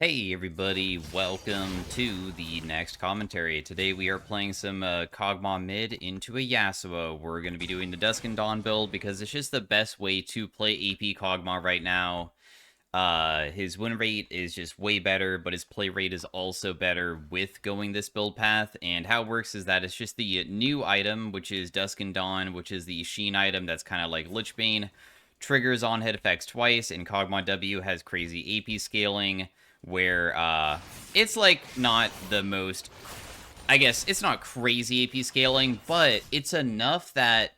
Hey everybody, welcome to the next commentary. Today we are playing some Kogmaw mid into a Yasuo. We're going to be doing the Dusk and Dawn build because it's just the best way to play AP Kogmaw right now. His win rate is just way better, but his play rate is also better with going this build path. And how it works is that it's just the new item, which is Dusk and Dawn, which is the Sheen item that's kind of like Lichbane. Triggers on hit effects twice, and Kog'Maw W has crazy AP scaling, where it's like not the most, I guess it's not crazy AP scaling, but it's enough that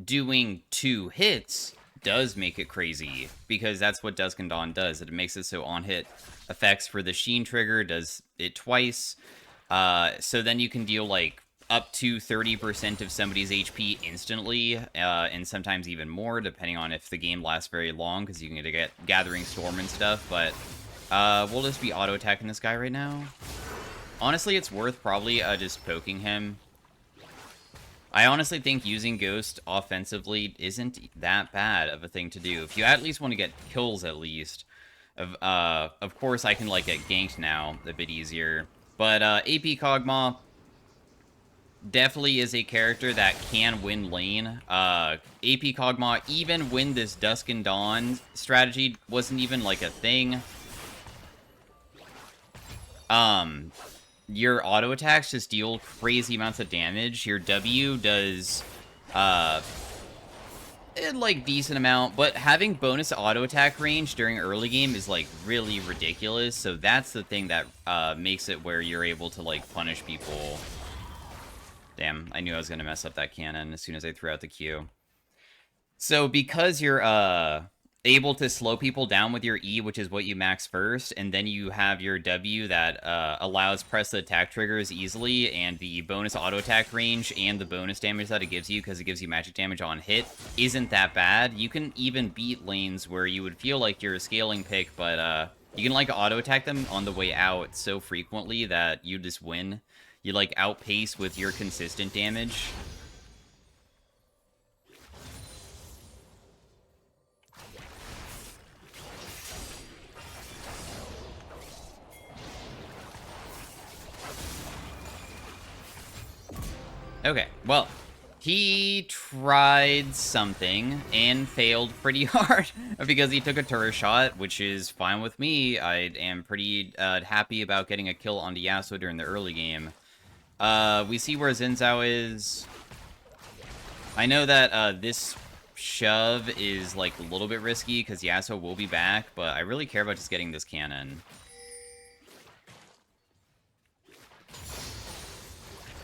doing 2 hits does make it crazy, because that's what Dusk and Dawn does. It makes it so on hit effects for the Sheen trigger does it twice. So then you can deal like up to 30% of somebody's HP instantly, and sometimes even more, depending on if the game lasts very long, because you can get Gathering Storm and stuff. But we'll just be auto-attacking this guy right now. Honestly, it's worth probably just poking him. I honestly think using Ghost offensively isn't that bad of a thing to do. If you at least want to get kills, at least. Of course, I can like get ganked now a bit easier. But AP Kogmaw definitely is a character that can win lane. AP Kogmaw, even when this Dusk and Dawn strategy wasn't even like a thing, your auto attacks just deal crazy amounts of damage. Your W does like decent amount, but having bonus auto attack range during early game is like really ridiculous. So that's the thing that makes it where you're able to like punish people. Damn, I knew I was gonna mess up that cannon as soon as I threw out the Q. So because you're able to slow people down with your E, which is what you max first, and then you have your W that allows press the attack triggers easily, and the bonus auto attack range and the bonus damage that it gives you, because it gives you magic damage on hit, isn't that bad. You can even beat lanes where you would feel like you're a scaling pick, but you can like auto attack them on the way out so frequently that you just win. You like outpace with your consistent damage. Okay, well, he tried something and failed pretty hard because he took a turret shot, which is fine with me. I am pretty happy about getting a kill onto Yasuo during the early game. We see where Xin Zhao is. I know that this shove is like a little bit risky because Yasuo will be back, but I really care about just getting this cannon.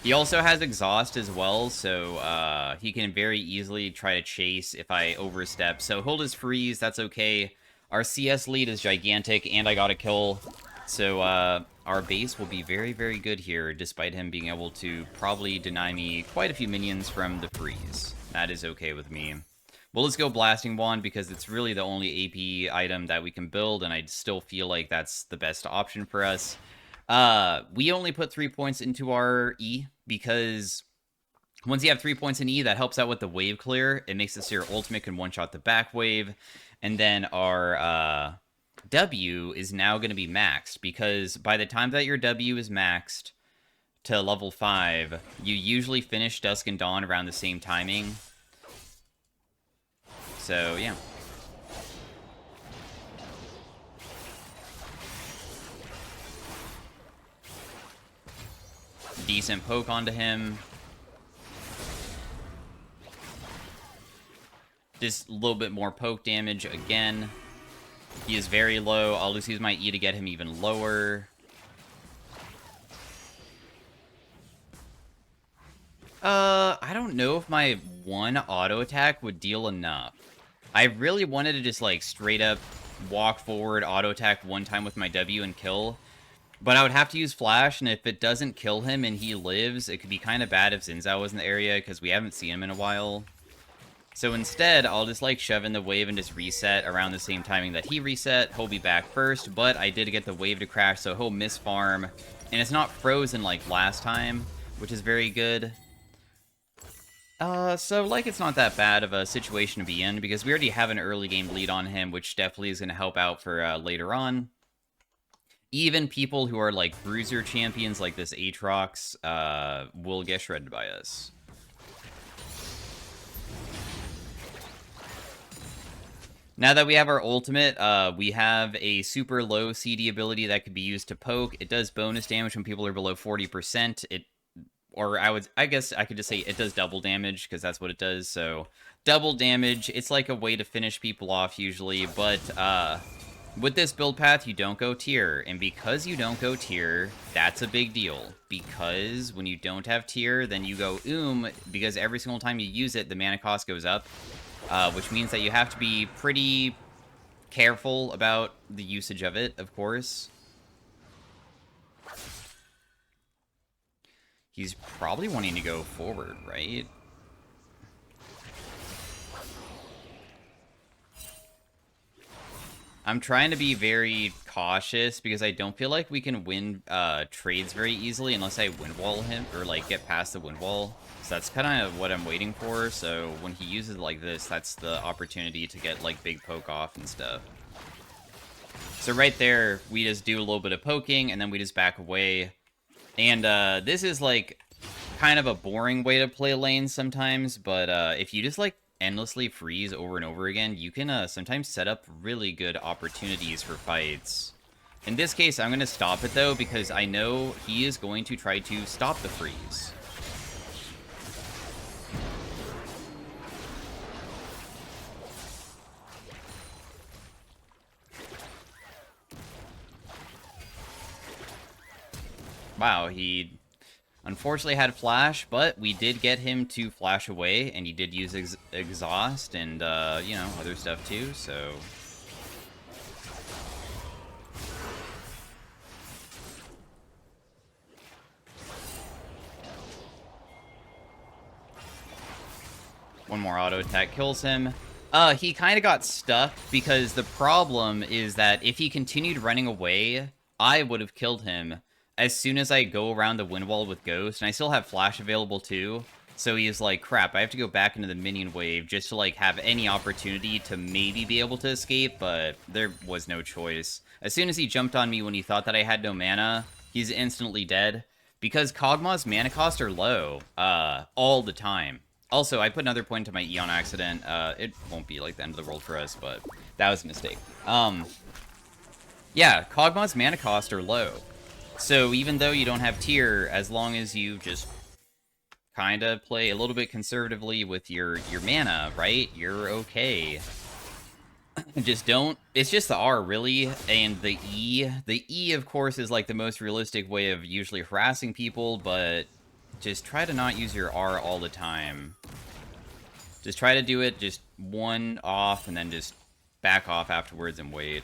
He also has exhaust as well, so he can very easily try to chase if I overstep. So hold his freeze, that's okay. Our CS lead is gigantic, and I got a kill. So our base will be very, very good here, despite him being able to probably deny me quite a few minions from the freeze. That is okay with me. Well, let's go Blasting Wand, because it's really the only AP item that we can build, and I still feel like that's the best option for us. We only put 3 points into our E, because once you have 3 points in E, that helps out with the wave clear. It makes it so your ultimate can one-shot the back wave. And then our W is now going to be maxed, because by the time that your W is maxed to level 5, you usually finish Dusk and Dawn around the same timing. So, yeah. Decent poke onto him. Just a little bit more poke damage again. He is very low. I'll just use my E to get him even lower. I don't know if my one auto attack would deal enough. I really wanted to just like straight up walk forward, auto attack one time with my W and kill. But I would have to use Flash, and if it doesn't kill him and he lives, it could be kind of bad if Xin Zhao was in the area, because we haven't seen him in a while. So instead, I'll just like shove in the wave and just reset around the same timing that he reset. He'll be back first, but I did get the wave to crash, so he'll miss farm. And it's not frozen like last time, which is very good. So like it's not that bad of a situation to be in, because we already have an early game lead on him, which definitely is going to help out for later on. even people who are like bruiser champions like this Aatrox will get shredded by us. Now that we have our ultimate, we have a super low CD ability that could be used to poke. It does bonus damage when people are below 40%. I guess I could just say it does double damage because that's what it does. So double damage, it's like a way to finish people off usually, but with this build path, you don't go tier, and because you don't go tier, that's a big deal. Because when you don't have tier, then you go because every single time you use it, the mana cost goes up, which means that you have to be pretty careful about the usage of it, of course. He's probably wanting to go forward, right? I'm trying to be very cautious because I don't feel like we can win trades very easily unless I wind wall him or like get past the wind wall. So that's kind of what I'm waiting for. So when he uses it like this, that's the opportunity to get like big poke off and stuff. So right there, we just do a little bit of poking and then we just back away. And this is like kind of a boring way to play lane sometimes, but if you just like endlessly freeze over and over again, you can sometimes set up really good opportunities for fights. In this case, I'm going to stop it though, because I know he is going to try to stop the freeze. Wow, he unfortunately had flash, but we did get him to flash away, and he did use exhaust and, you know, other stuff too, so... One more auto attack kills him. He kind of got stuck because the problem is that if he continued running away, I would have killed him as soon as I go around the wind wall with Ghost, and I still have Flash available too. So he's like, crap, I have to go back into the minion wave just to like have any opportunity to maybe be able to escape, but there was no choice. As soon as he jumped on me when he thought that I had no mana, he's instantly dead. Because Kogmaw's mana costs are low, all the time. Also, I put another point to my E on accident. It won't be like the end of the world for us, but that was a mistake. Yeah, Kogmaw's mana costs are low. So even though you don't have tier, as long as you just kind of play a little bit conservatively with your mana, right? You're okay. Just don't... It's just the R, really, and the E. The E, of course, is like the most realistic way of usually harassing people, but just try to not use your R all the time. Just try to do it just one off and then just back off afterwards and wait.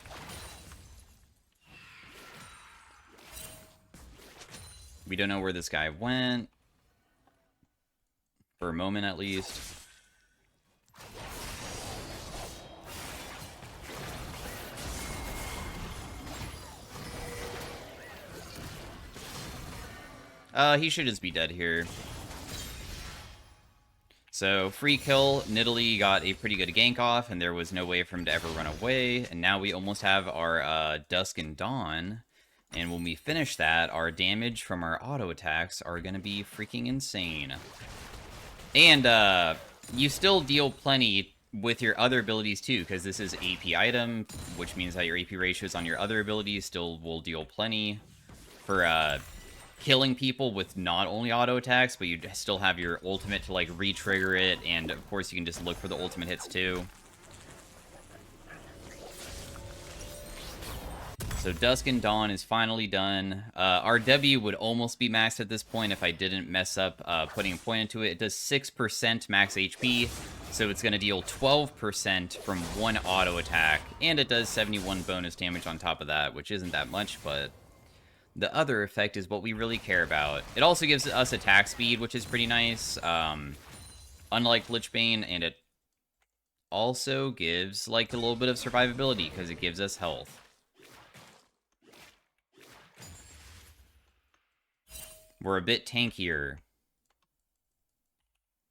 We don't know where this guy went. For a moment, at least. He should just be dead here. So, free kill, Nidalee got a pretty good gank off, and there was no way for him to ever run away. And now we almost have our Dusk and Dawn. And when we finish that, our damage from our auto attacks are going to be freaking insane. And you still deal plenty with your other abilities too, because this is AP item, which means that your AP ratios on your other abilities still will deal plenty for killing people with not only auto attacks, but you still have your ultimate to like re-trigger it, and of course you can just look for the ultimate hits too. So Dusk and Dawn is finally done. Our W would almost be maxed at this point if I didn't mess up putting a point into it. It does 6% max HP, so it's going to deal 12% from one auto attack, and it does 71 bonus damage on top of that, which isn't that much, but the other effect is what we really care about. It also gives us attack speed, which is pretty nice, unlike Lichbane, and it also gives like a little bit of survivability because it gives us health. We're a bit tankier,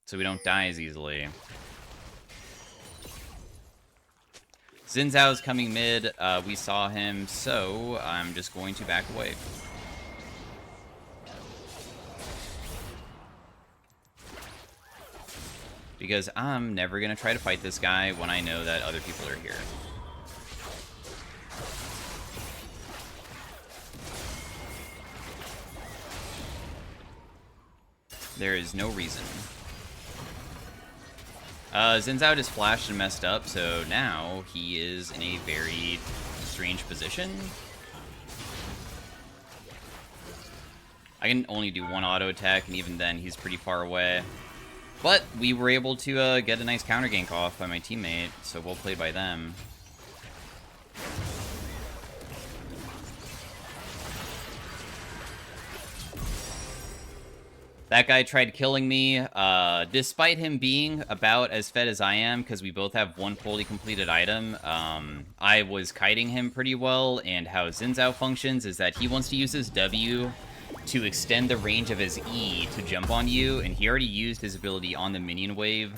so we don't die as easily. Xin Zhao's coming mid. We saw him, so I'm just going to back away. Because I'm never going to try to fight this guy when I know that other people are here. There is no reason. Xin Zhao just flashed and messed up, so now he is in a very strange position. I can only do one auto attack, and even then he's pretty far away. But we were able to get a nice counter gank off by my teammate, so well played by them. That guy tried killing me, despite him being about as fed as I am, because we both have one fully completed item. I was kiting him pretty well, and how Xin Zhao functions is that he wants to use his W to extend the range of his E to jump on you, and he already used his ability on the minion wave,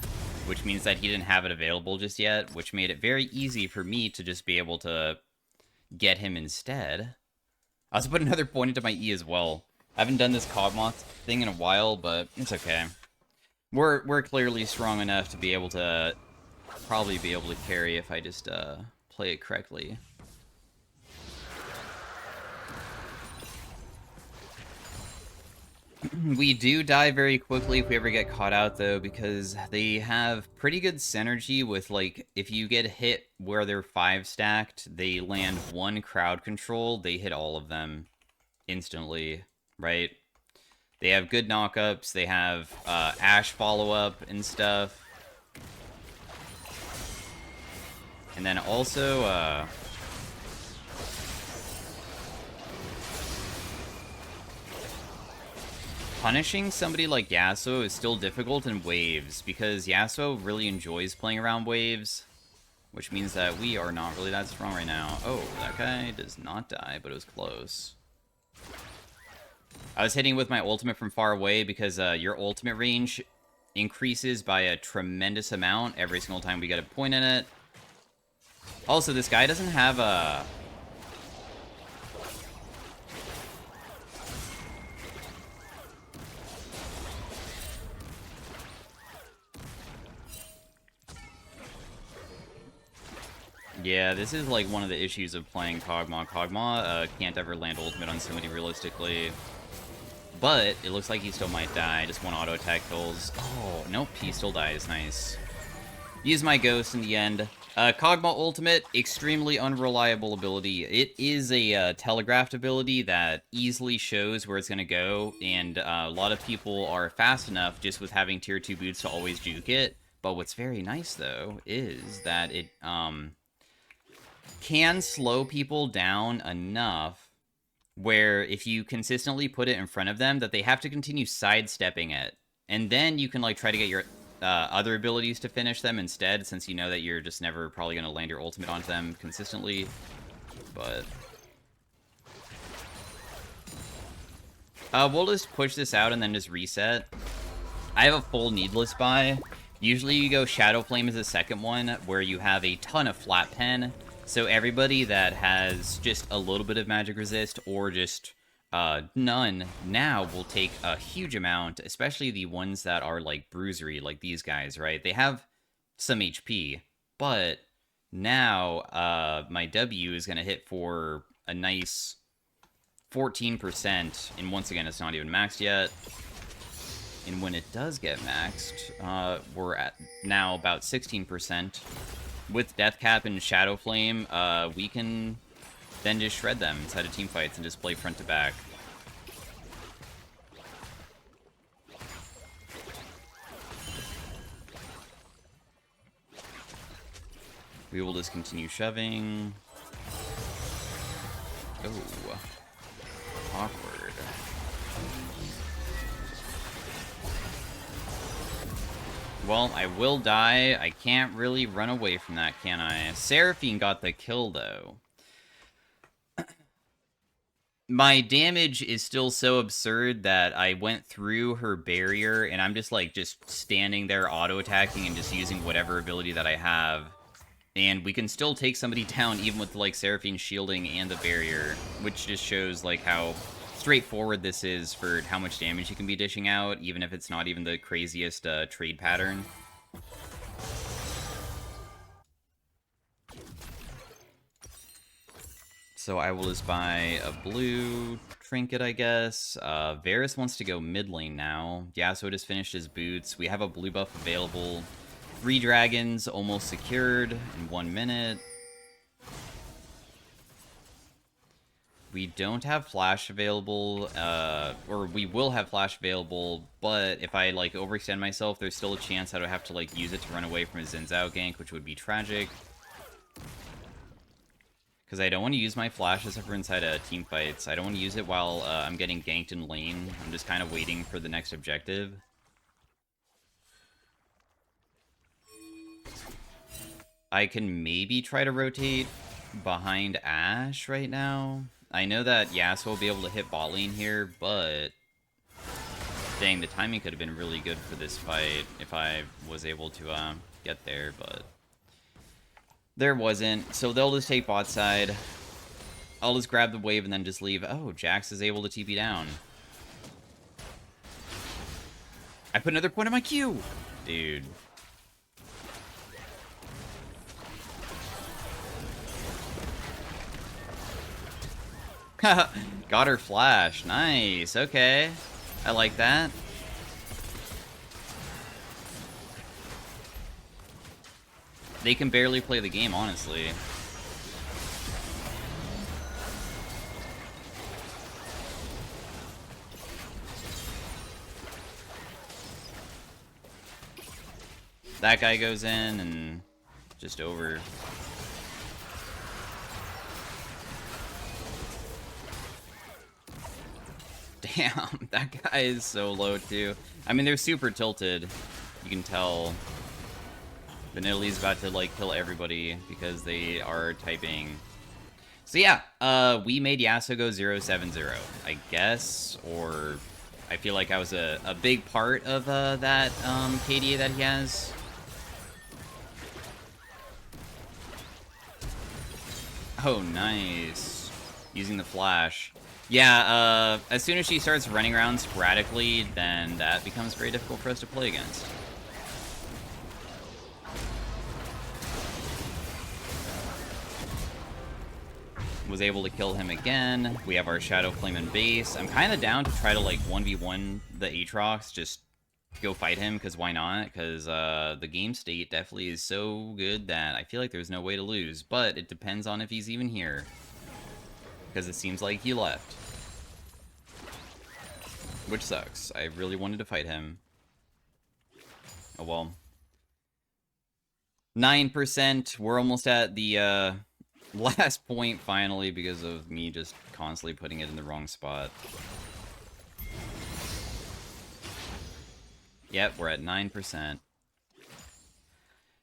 which means that he didn't have it available just yet, which made it very easy for me to just be able to get him instead. I also put another point into my E as well. I haven't done this Kogmaw thing in a while, but it's okay. We're clearly strong enough to be able to probably be able to carry if I just play it correctly. We do die very quickly if we ever get caught out, though, because they have pretty good synergy with, like, if you get hit where they're 5 stacked, they land 1 crowd control, they hit all of them instantly, right? They have good knockups, they have Ashe follow-up and stuff. And then also, punishing somebody like Yasuo is still difficult in waves, because Yasuo really enjoys playing around waves, which means that we are not really that strong right now. Oh, that guy does not die, but it was close. I was hitting with my ultimate from far away because your ultimate range increases by a tremendous amount every single time we get a point in it. Also, this guy doesn't have a... Yeah, this is like one of the issues of playing Kogmaw. Kogmaw can't ever land ultimate on somebody realistically. But it looks like he still might die. Just one auto attack kills. Oh, nope, he still dies. Nice. Use my ghost in the end. Kogmaw ultimate, extremely unreliable ability. It is a telegraphed ability that easily shows where it's going to go, and a lot of people are fast enough just with having tier 2 boots to always juke it. But what's very nice, though, is that it can slow people down enough where if you consistently put it in front of them, that they have to continue sidestepping it. And then you can, like, try to get your other abilities to finish them instead, since you know that you're just never probably going to land your ultimate onto them consistently. But we'll just push this out and then just reset. I have a full needless buy. Usually you go Shadow Flame as the second one, where you have a ton of flat pen. So everybody that has just a little bit of magic resist or just none now will take a huge amount, especially the ones that are like bruisery, like these guys, right? They have some HP, but now my W is going to hit for a nice 14%, and once again, it's not even maxed yet. And when it does get maxed, we're at now about 16%. With Death Cap and Shadow Flame, we can then just shred them inside of team fights and just play front to back. We will just continue shoving. Oh, awkward. Well, I will die. I can't really run away from that, can I? Seraphine got the kill, though. My damage is still so absurd that I went through her barrier, and I'm just, like, just standing there auto-attacking and just using whatever ability that I have. And we can still take somebody down even with, like, Seraphine shielding and the barrier, which just shows, like, how straightforward this is for how much damage you can be dishing out, even if it's not even the craziest trade pattern. So I will just buy a blue trinket, I guess. Varus wants to go mid lane now. Yasuo just finished his boots. We have a blue buff available. 3 dragons almost secured in 1 minute. We don't have flash available, or we will have flash available, but if I, like, overextend myself, there's still a chance that I would have to, like, use it to run away from a Xin Zhao gank, which would be tragic. Because I don't want to use my flashes if we're inside team fights. I don't want to use it while I'm getting ganked in lane. I'm just kind of waiting for the next objective. I can maybe try to rotate behind Ashe right now. I know that Yasuo will be able to hit bot lane here, but dang, the timing could have been really good for this fight if I was able to get there, but there wasn't. So they'll just take bot side. I'll just grab the wave and then just leave. Oh, Jax is able to TP down. I put another point on my Q! Dude. Got her flash. Nice. Okay. I like that. They can barely play the game, honestly. That guy goes in and just over. Damn, that guy is so low too. I mean, they're super tilted. You can tell. Vanilli's about to, like, kill everybody because they are typing. So yeah, we made Yasuo go 0-7-0, I guess, or I feel like I was a big part of that KDA that he has. Oh, nice. Using the flash. Yeah, as soon as she starts running around sporadically, then that becomes very difficult for us to play against. Was able to kill him again. We have our Shadow Flame in base. I'm kind of down to try to, like, 1v1 the Aatrox, just go fight him, because why not? Because the game state definitely is so good that I feel like there's no way to lose, but it depends on if he's even here. Because it seems like he left. Which sucks. I really wanted to fight him. Oh well. 9%. We're almost at the last point finally because of me just constantly putting it in the wrong spot. Yep, we're at 9%.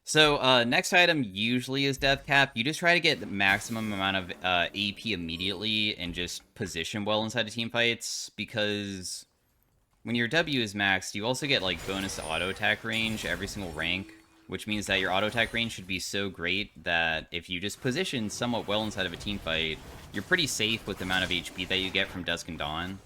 So, next item usually is Death Cap. You just try to get the maximum amount of AP immediately and just position well inside of team fights, because when your W is maxed, you also get, like, bonus auto attack range every single rank, which means that your auto attack range should be so great that if you just position somewhat well inside of a team fight, you're pretty safe with the amount of HP that you get from Dusk and Dawn.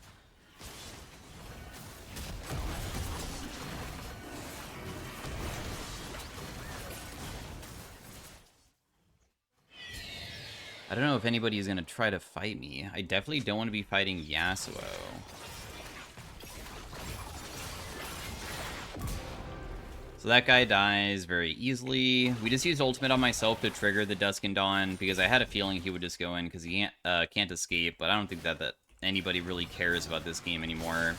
I don't know if anybody is going to try to fight me. I definitely don't want to be fighting Yasuo. So that guy dies very easily. We just used ultimate on myself to trigger the Dusk and Dawn because I had a feeling he would just go in because he can't escape, but I don't think that anybody really cares about this game anymore.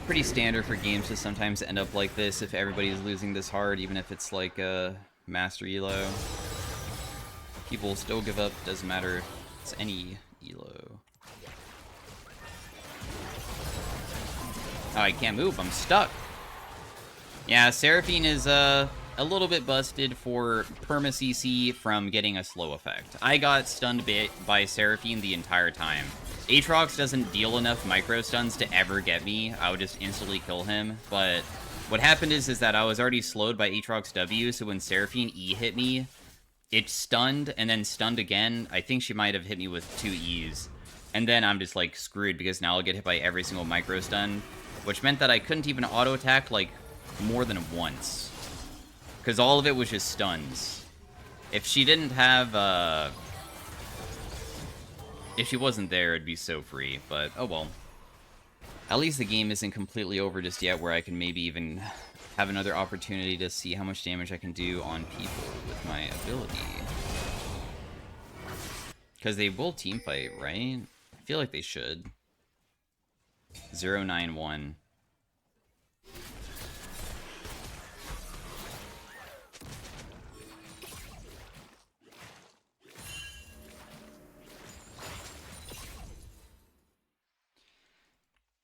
Pretty standard for games to sometimes end up like this if everybody's losing this hard, even if it's like a Master Elo. People will still give up, doesn't matter if it's any Elo. Oh, I can't move, I'm stuck. Yeah, Seraphine is a little bit busted for perma CC from getting a slow effect. I got stunned by Seraphine the entire time. Aatrox doesn't deal enough micro stuns to ever get me. I would just instantly kill him, but What happened is that I was already slowed by Aatrox's W, so when Seraphine E hit me, it stunned and then stunned again. I think she might have hit me with 2 E's. And then I'm just, like, screwed because now I'll get hit by every single micro stun, which meant that I couldn't even auto-attack, like, more than once. Because all of it was just stuns. If she didn't have, if she wasn't there, it'd be so free, but oh well. At least the game isn't completely over just yet, where I can maybe even have another opportunity to see how much damage I can do on people with my ability. Because they will teamfight, right? I feel like they should. 091.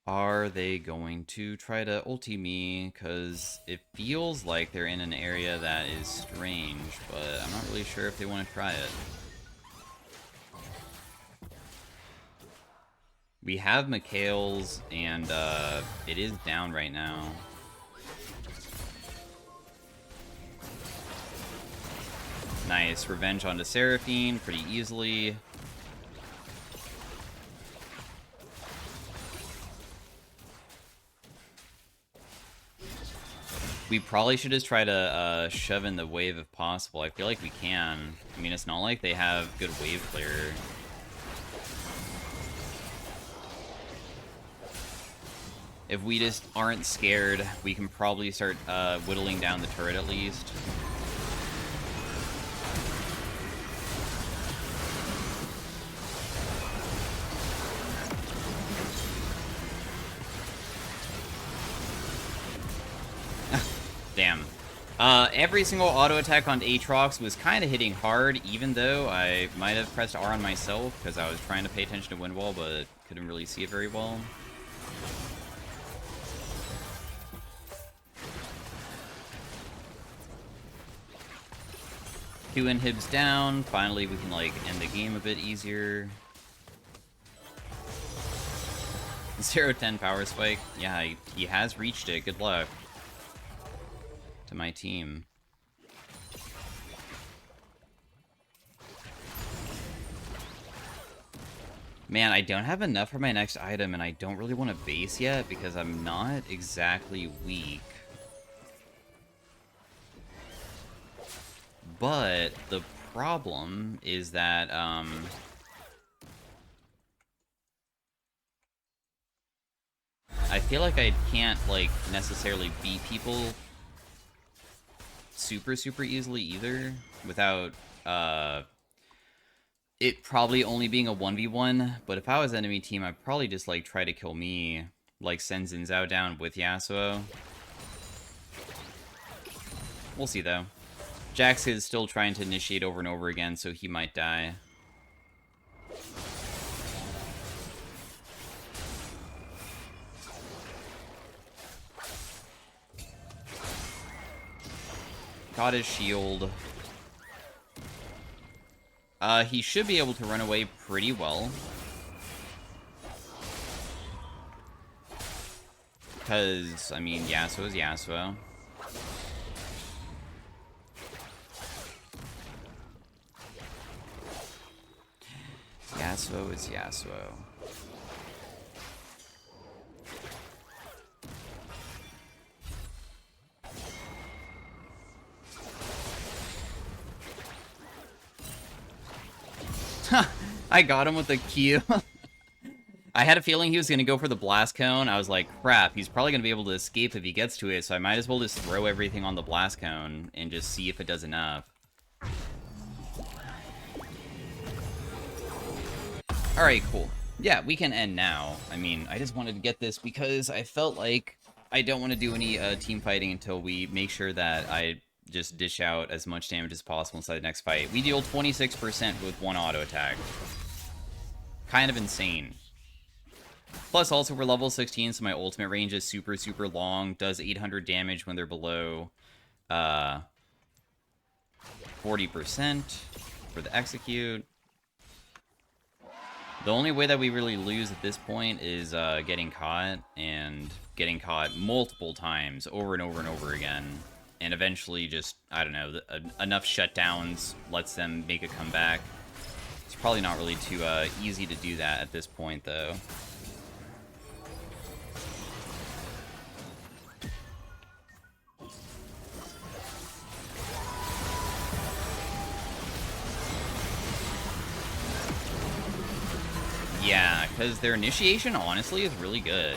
Are they going to try to ulti me? Because it feels like they're in an area that is strange, but I'm not really sure if they want to try it. We have Mikhail's, and it is down right now. Nice. Revenge onto Seraphine pretty easily. We probably should just try to shove in the wave if possible. I feel like we can. I mean, it's not like they have good wave clear. If we just aren't scared, we can probably start whittling down the turret at least. Damn. Every single auto attack on Aatrox was kind of hitting hard, even though I might have pressed R on myself because I was trying to pay attention to wind wall, but couldn't really see it very well. Two inhibs down. Finally, we can like end the game a bit easier. 0-10 power spike. Yeah, he has reached it. Good luck to my team. Man, I don't have enough for my next item, and I don't really want to base yet because I'm not exactly weak. But the problem is that, I feel like I can't, like, necessarily beat people super easily either without, it probably only being a 1v1, but if I was enemy team, I'd probably just, like, try to kill me, like, send Xin Zhao down with Yasuo. We'll see, though. Jax is still trying to initiate over and over again, so he might die. Got his shield. He should be able to run away pretty well. Because, I mean, Yasuo is Yasuo. Yasuo is Yasuo. I got him with the Q. I had a feeling he was going to go for the blast cone. I was like, crap, he's probably going to be able to escape if he gets to it, so I might as well just throw everything on the blast cone and just see if it does enough. Alright, cool. Yeah, we can end now. I mean, I just wanted to get this because I felt like I don't want to do any team fighting until we make sure that I just dish out as much damage as possible inside the next fight. We deal 26% with one auto attack. Kind of insane. Plus, also, we're level 16, so my ultimate range is super long. Does 800 damage when they're below 40% for the execute. The only way that we really lose at this point is getting caught, and getting caught multiple times over and over and over again. And eventually just, I don't know, enough shutdowns lets them make a comeback. It's probably not really too easy to do that at this point, though. Yeah, because their initiation, honestly, is really good.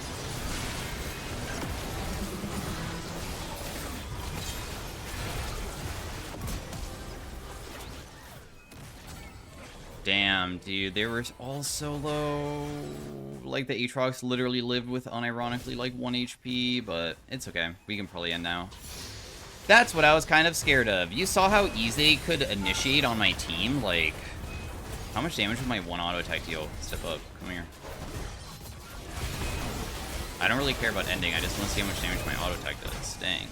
Damn, dude, they were all so low. Like, the Aatrox literally lived with, unironically, like, 1 HP, but it's okay. We can probably end now. That's what I was kind of scared of. You saw how easy they could initiate on my team? Like, how much damage would my 1 auto attack deal? Step up. Come here. I don't really care about ending. I just want to see how much damage my auto attack does. Dang.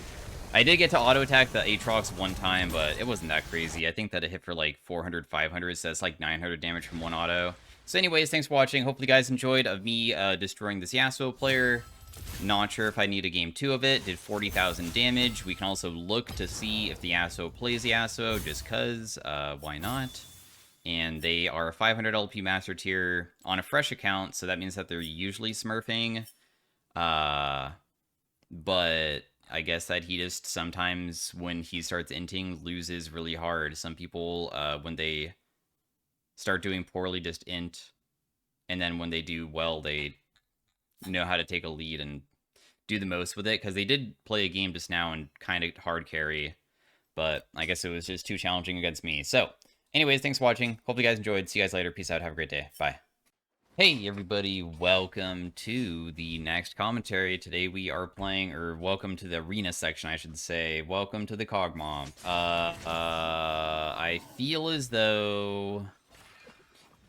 I did get to auto attack the Aatrox one time, but it wasn't that crazy. I think that it hit for like 400, 500, so that's like 900 damage from 1 auto. So anyways, thanks for watching. Hopefully you guys enjoyed of me destroying this Yasuo player. Not sure if I need a game 2 of it. Did 40,000 damage. We can also look to see if the Yasuo plays Yasuo, just cuz. Why not? And they are a 500 LP master tier on a fresh account, so that means that they're usually smurfing. But I guess that he just sometimes, when he starts inting, loses really hard. Some people, when they start doing poorly, just int. And then when they do well, they know how to take a lead and do the most with it. Because they did play a game just now and kind of hard carry. But I guess it was just too challenging against me. So, anyways, thanks for watching. Hope you guys enjoyed. See you guys later. Peace out. Have a great day. Bye. Hey everybody, welcome to the next commentary. Today we are playing, or welcome to the arena section, I should say. Welcome to the Kogmaw. I feel as though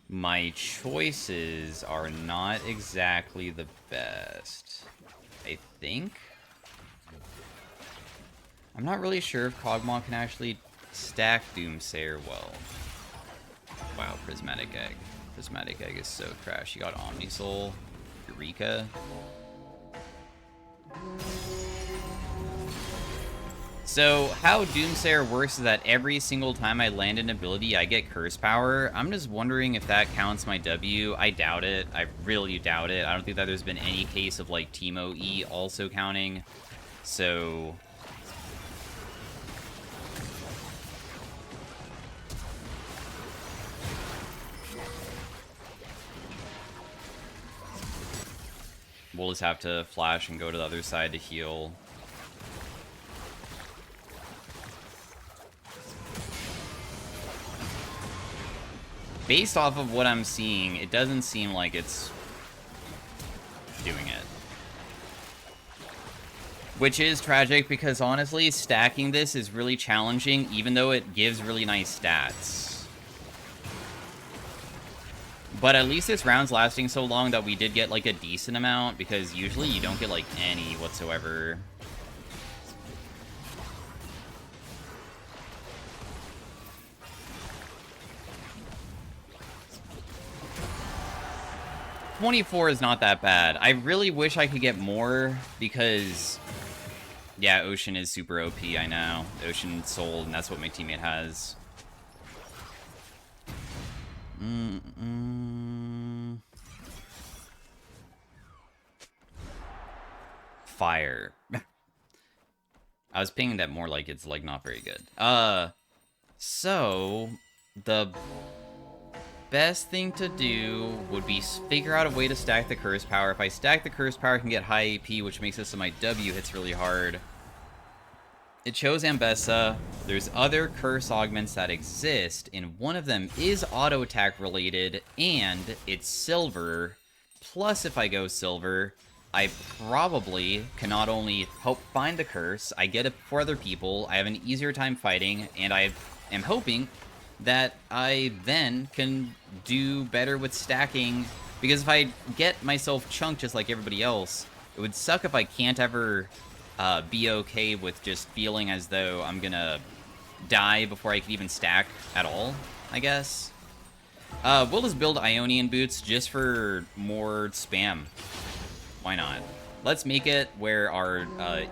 my choices are not exactly the best. I think? I'm not really sure if Kogmaw can actually stack Doomsayer well. Wow, Prismatic Egg. Prismatic Egg is so trash. You got Omnisoul, Eureka. So, how Doomsayer works is that every single time I land an ability, I get Curse Power. I'm just wondering if that counts my W. I doubt it. I really doubt it. I don't think that there's been any case of, like, Teemo E also counting. So... we'll just have to flash and go to the other side to heal. Based off of what I'm seeing, it doesn't seem like it's doing it. Which is tragic because honestly, stacking this is really challenging even though it gives really nice stats. But at least this round's lasting so long that we did get, like, a decent amount, because usually you don't get, like, any whatsoever. $24 is not that bad. I really wish I could get more, because... yeah, Ocean is super OP, I know. Ocean sold, and that's what my teammate has. Fire. I was pinging that more like it's, like, not very good. So, the best thing to do would be figure out a way to stack the Curse Power. If I stack the Curse Power, I can get high AP, which makes it so my W hits really hard. It chose Ambessa. There's other curse augments that exist, and one of them is auto attack related, and it's silver. Plus, if I go silver, I probably can not only help find the curse, I get it for other people, I have an easier time fighting, and I am hoping that I then can do better with stacking, because if I get myself chunked just like everybody else, it would suck if I can't ever be okay with just feeling as though I'm gonna die before I can even stack at all, I guess. We'll just build Ionian Boots just for more spam. Why not? Let's make it where our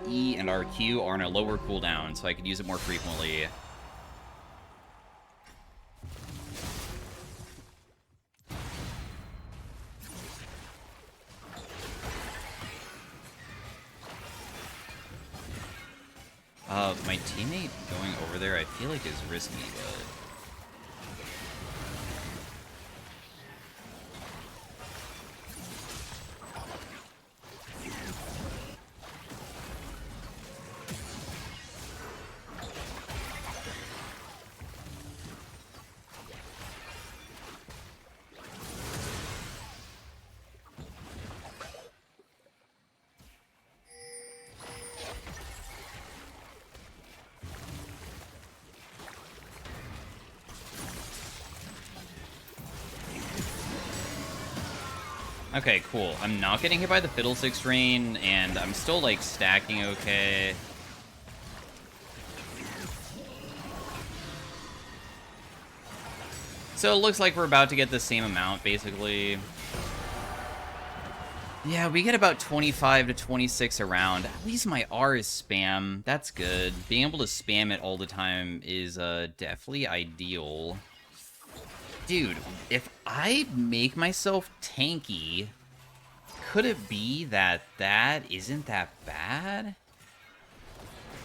E and our Q are on a lower cooldown, so I could use it more frequently. My teammate going over there, I feel like is risky, but... Okay, cool. I'm not getting hit by the Fiddlesticks Rain, and I'm still, like, stacking okay. So it looks like we're about to get the same amount, basically. Yeah, we get about 25 to 26 around. At least my R is spam. That's good. Being able to spam it all the time is definitely ideal. Dude, if I make myself tanky, could it be that that isn't that bad?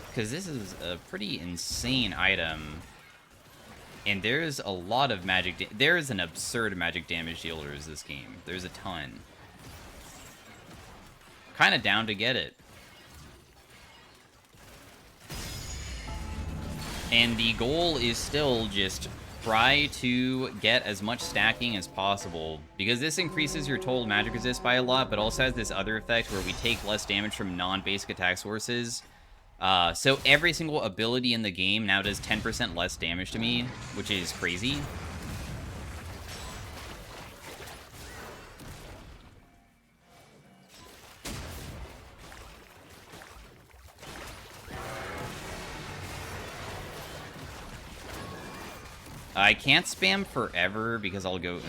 Because this is a pretty insane item. And there's a lot of magic... There's an absurd magic damage dealers this game. There's a ton. Kind of down to get it. And the goal is still just try to get as much stacking as possible, because this increases your total magic resist by a lot, but also has this other effect where we take less damage from non-basic attack sources. So every single ability in the game now does 10% less damage to me, which is crazy. I can't spam forever because I'll go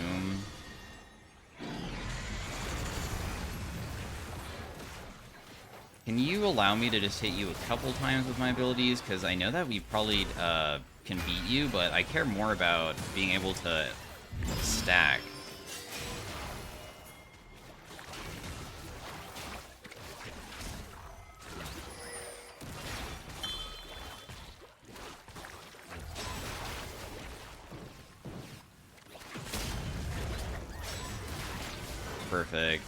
Can you allow me to just hit you a couple times with my abilities? Because I know that we probably can beat you, but I care more about being able to stack. Perfect.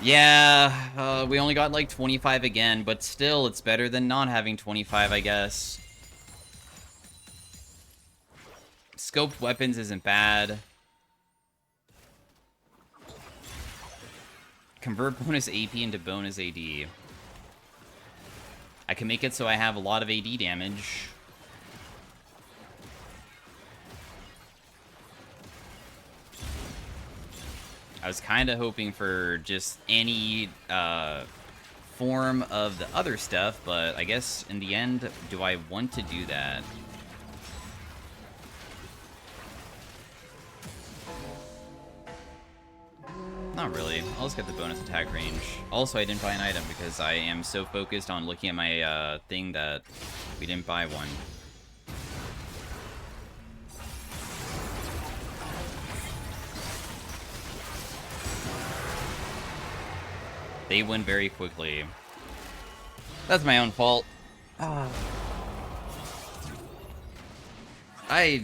Yeah, we only got like 25 again, but still, it's better than not having 25, I guess. Scoped weapons isn't bad. Convert bonus AP into bonus AD. I can make it so I have a lot of AD damage. I was kind of hoping for just any form of the other stuff, but I guess in the end, do I want to do that? Not really. I'll just get the bonus attack range. Also, I didn't buy an item because I am so focused on looking at my thing that we didn't buy one. They win very quickly. That's my own fault. I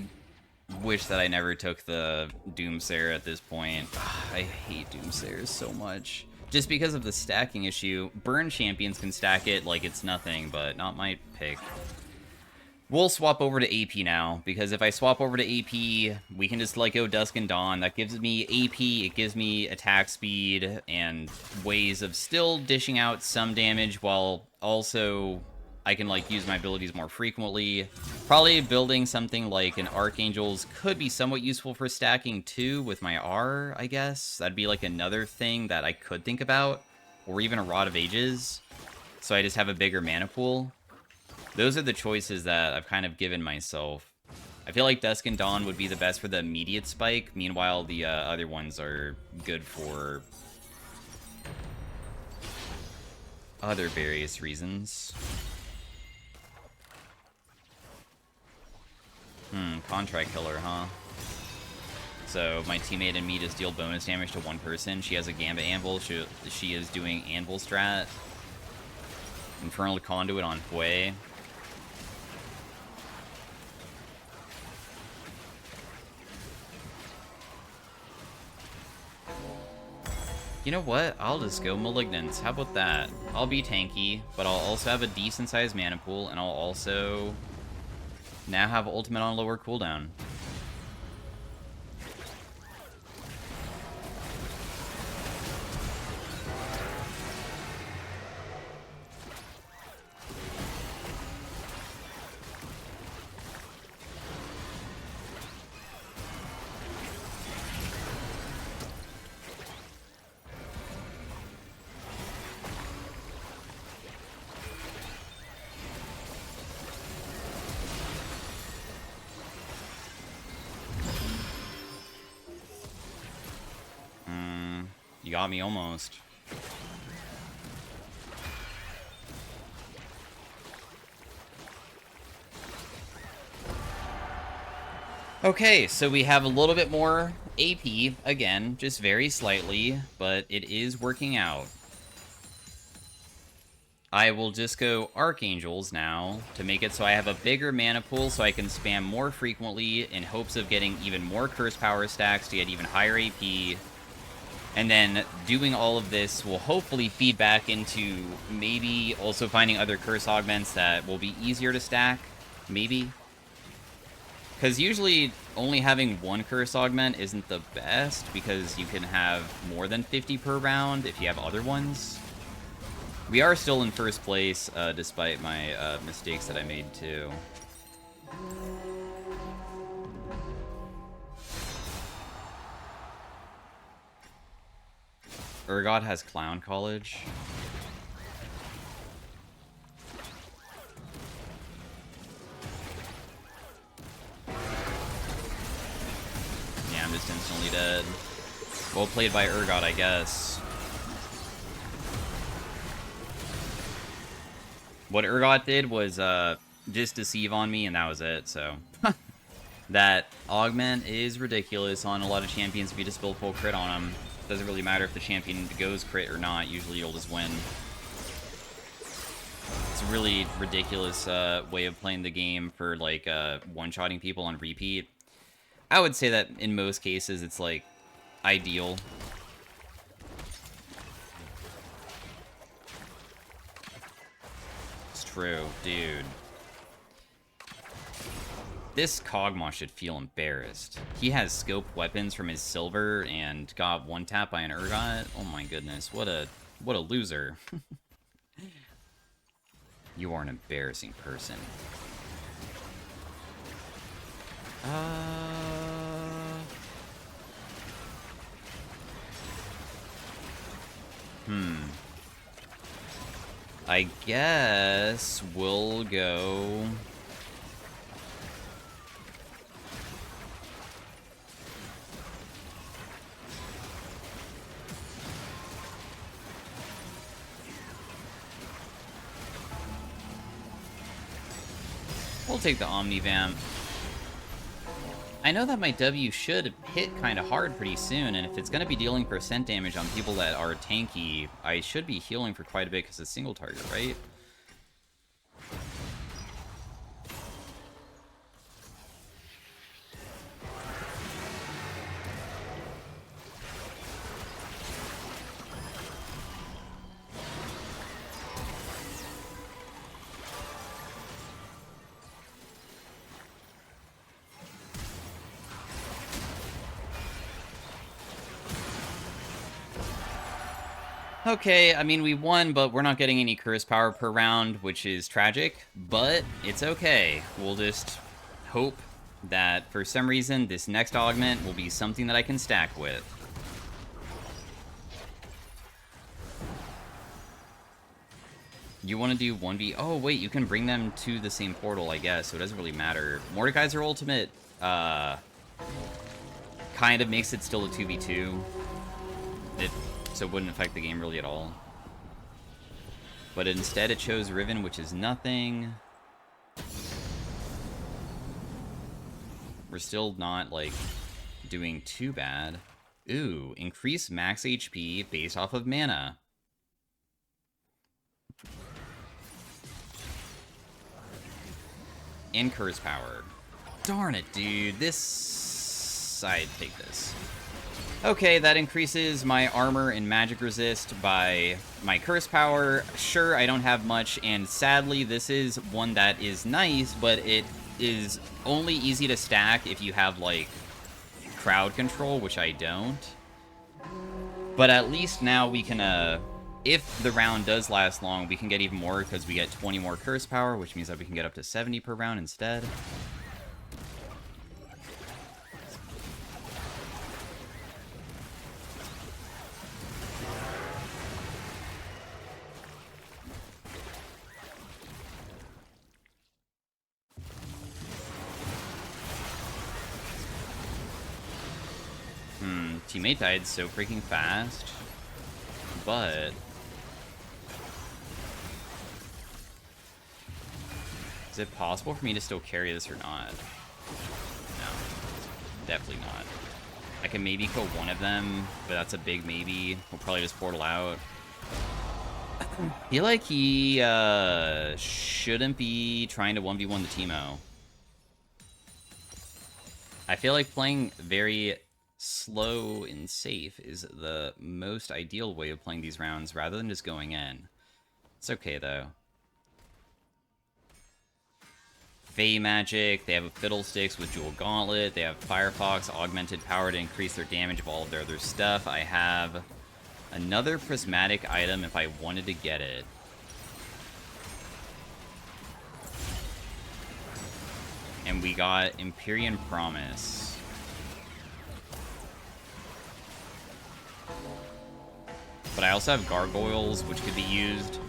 wish that I never took the Doomsayer at this point. I hate Doomsayers so much. Just because of the stacking issue. Burn champions can stack it like it's nothing, but not my pick. We'll swap over to AP now, because if I swap over to AP, we can just, like, go Dusk and Dawn. That gives me AP, it gives me attack speed, and ways of still dishing out some damage, while also I can, like, use my abilities more frequently. Probably building something like an Archangel's could be somewhat useful for stacking, too, with my R, I guess. That'd be, like, another thing that I could think about. Or even a Rod of Ages. So I just have a bigger mana pool. Those are the choices that I've kind of given myself. I feel like Dusk and Dawn would be the best for the immediate spike. Meanwhile, the other ones are good for other various reasons. Contract killer, huh? So my teammate and me just deal bonus damage to one person. She has a Gambit Anvil. She is doing Anvil strat. Infernal Conduit on Hue. You know what? I'll just go Malignance. How about that? I'll be tanky, but I'll also have a decent-sized mana pool, and I'll also now have Ultimate on lower cooldown. You got me almost. Okay, so we have a little bit more AP, again, just very slightly, but it is working out. I will just go Archangels now to make it so I have a bigger mana pool so I can spam more frequently in hopes of getting even more Curse Power stacks to get even higher AP. And then doing all of this will hopefully feed back into maybe also finding other curse augments that will be easier to stack. Maybe. Because usually only having one curse augment isn't the best because you can have more than 50 per round if you have other ones. We are still in first place despite my mistakes that I made too. Urgot has Clown College. Yeah, I'm just instantly dead. Well played by Urgot, I guess. What Urgot did was just deceive on me, and that was it, so. That augment is ridiculous on a lot of champions if you just build full crit on them. Doesn't really matter if the champion goes crit or not. Usually you'll just win. It's a really ridiculous way of playing the game for, like, one-shotting people on repeat. I would say that in most cases it's, like, ideal. It's true, dude. This Kogmaw should feel embarrassed. He has scoped weapons from his silver and got one tap by an Urgot. Oh my goodness, what a loser. You are an embarrassing person. I guess we'll go... We'll take the Omnivamp. I know that my W should hit kind of hard pretty soon, and if it's going to be dealing percent damage on people that are tanky, I should be healing for quite a bit because it's single target, right? Okay, I mean, we won, but we're not getting any curse power per round, which is tragic, but it's okay. We'll just hope that, for some reason, this next augment will be something that I can stack with. You want to do 1v... Oh, wait, you can bring them to the same portal, I guess, so it doesn't really matter. Mordekaiser ultimate, kind of makes it still a 2v2. So it wouldn't affect the game really at all. But instead it chose Riven, which is nothing. We're still not, like, doing too bad. Ooh, increase max HP based off of mana. And curse power. Darn it, dude. I'd take this. Okay, that increases my armor and magic resist by my curse power. Sure, I don't have much, and sadly, this is one that is nice, but it is only easy to stack if you have, like, crowd control, which I don't. But at least now we can, if the round does last long, we can get even more because we get 20 more curse power, which means that we can get up to 70 per round instead. Teammate died so freaking fast, but is it possible for me to still carry this or not? No, definitely not. I can maybe kill one of them, but that's a big maybe. We'll probably just portal out. I feel like he shouldn't be trying to 1v1 the Teemo. I feel like playing very slow and safe is the most ideal way of playing these rounds rather than just going in. It's okay though. Fey magic, they have a Fiddlesticks with Jewel Gauntlet, they have Firefox, augmented power to increase their damage of all of their other stuff. I have another prismatic item if I wanted to get it. And we got Empyrean Promise. But I also have gargoyles, which could be used.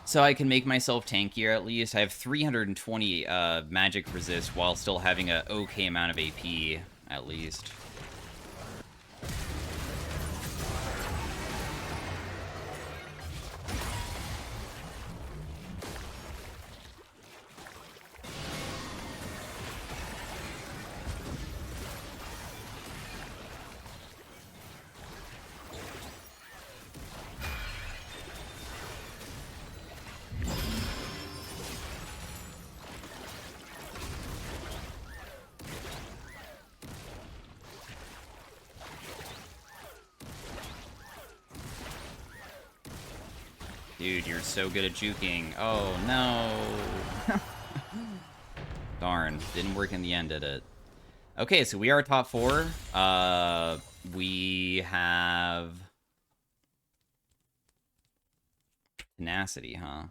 So I can make myself tankier at least. I have 320 magic resist while still having an okay amount of AP at least. Dude, you're so good at juking. Oh, no. Darn. Didn't work in the end, did it? Okay, so we are top 4. We have... Tenacity, huh?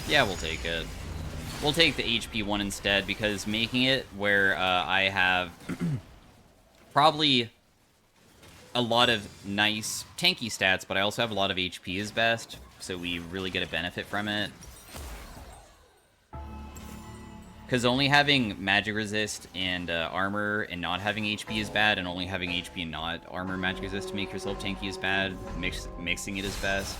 Yeah, we'll take it. We'll take the HP one instead, because making it where I have probably a lot of nice tanky stats, but I also have a lot of HP is best, so we really get a benefit from it. Because only having magic resist and armor and not having HP is bad, and only having HP and not armor magic resist to make yourself tanky is bad. Mixing it is best.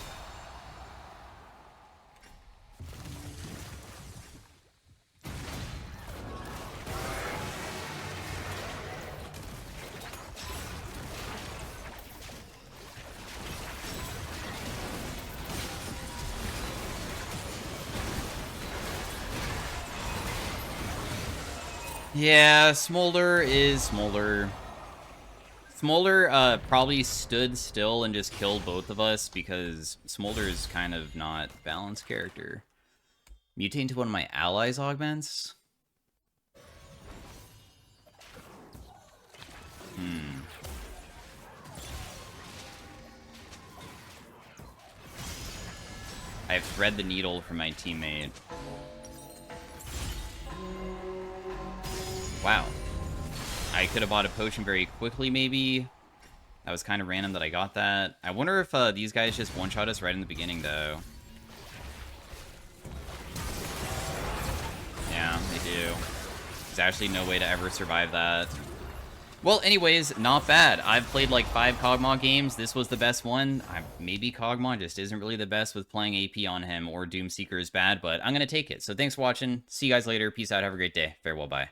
Yeah, Smolder is Smolder. Smolder probably stood still and just killed both of us because Smolder is kind of not balanced character. Mutate into one of my allies' augments? I have thread the needle for my teammate. Wow. I could have bought a potion very quickly, maybe. That was kind of random that I got that. I wonder if these guys just one-shot us right in the beginning, though. Yeah, they do. There's actually no way to ever survive that. Well, anyways, not bad. I've played like 5 Kogmaw games. This was the best one. Maybe Kogmaw just isn't really the best with playing AP on him, or Doomseeker is bad, but I'm going to take it. So thanks for watching. See you guys later. Peace out. Have a great day. Farewell. Bye.